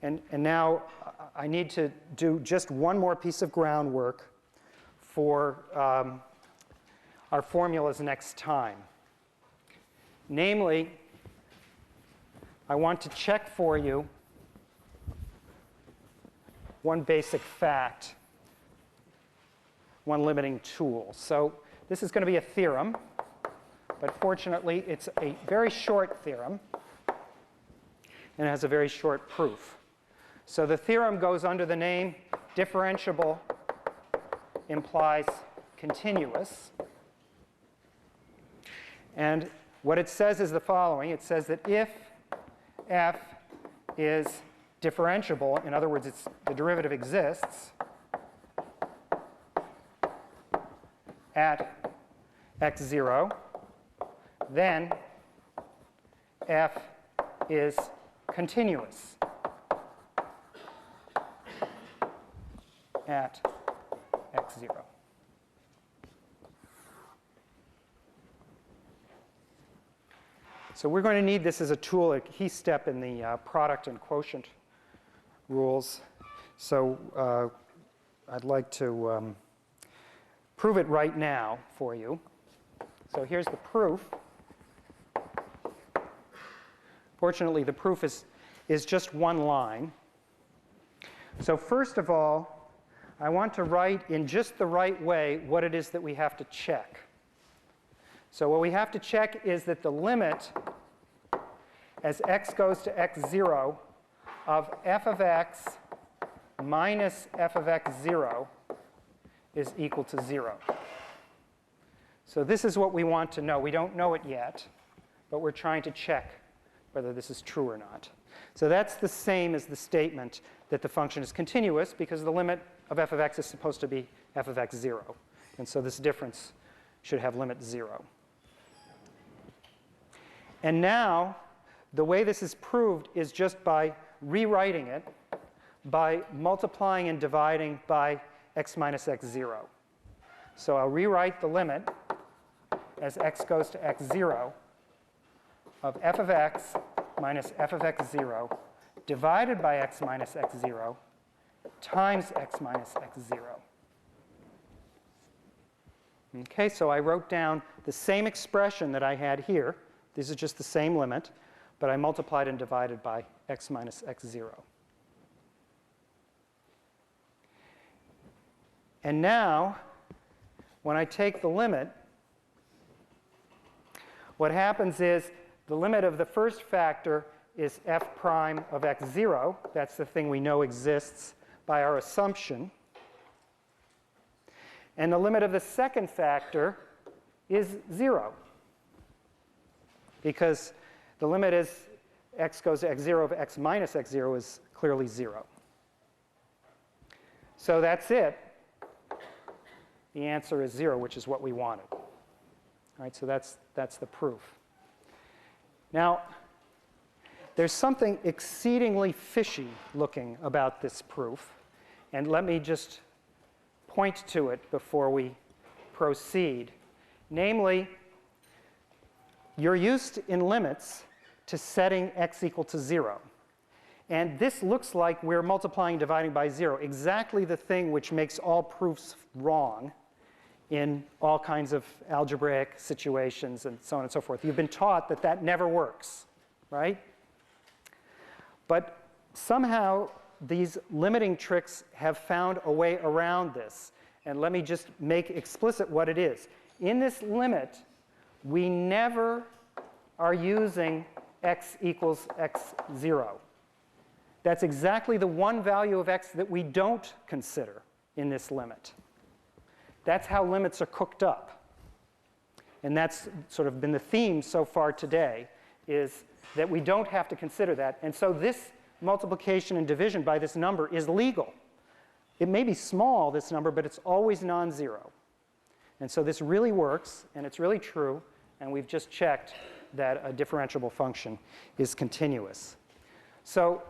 And now I need to do just one more piece of groundwork for our formulas next time. Namely, I want to check for you one basic fact, one limiting tool. So this is going to be a theorem, but fortunately it's a very short theorem and it has a very short proof. So the theorem goes under the name differentiable implies continuous. And what it says is the following. It says that if f is differentiable, in other words, the derivative exists at x0, then f is continuous at x0. So we're going to need this as a tool, a key step in the product and quotient rules. So I'd like to prove it right now for you. So here's the proof. Fortunately, the proof is just one line. So first of all, I want to write in just the right way what it is that we have to check. So what we have to check is that the limit as x goes to x0 of f of x minus f of x0 is equal to 0. So this is what we want to know. We don't know it yet, but we're trying to check whether this is true or not. So that's the same as the statement that the function is continuous, because the limit of f of x is supposed to be f of x0. And so this difference should have limit 0. And now, the way this is proved is just by rewriting it by multiplying and dividing by x minus x0. So I'll rewrite the limit as x goes to x0 of f of x minus f of x0 divided by x minus x0 times x minus x0. Okay, so I wrote down the same expression that I had here. This is just the same limit, but I multiplied and divided by x minus x0. And now, when I take the limit, what happens is the limit of the first factor is f prime of x0. That's the thing we know exists by our assumption. And the limit of the second factor is 0, because the limit is x goes to x0 of x minus x0 is clearly 0. So that's it. The answer is 0, which is what we wanted. All right, so that's the proof. Now, there's something exceedingly fishy looking about this proof, and let me just point to it before we proceed. Namely, you're used in limits to setting x equal to 0. And this looks like we're multiplying and dividing by 0, exactly the thing which makes all proofs wrong in all kinds of algebraic situations and so on and so forth. You've been taught that that never works, right? But somehow these limiting tricks have found a way around this. And let me just make explicit what it is. In this limit, we never are using x equals x0. That's exactly the one value of x that we don't consider in this limit. That's how limits are cooked up. And that's sort of been the theme so far today, is that we don't have to consider that. And so this multiplication and division by this number is legal. It may be small, this number, but it's always non-zero. And so this really works, and it's really true, and we've just checked that a differentiable function is continuous. So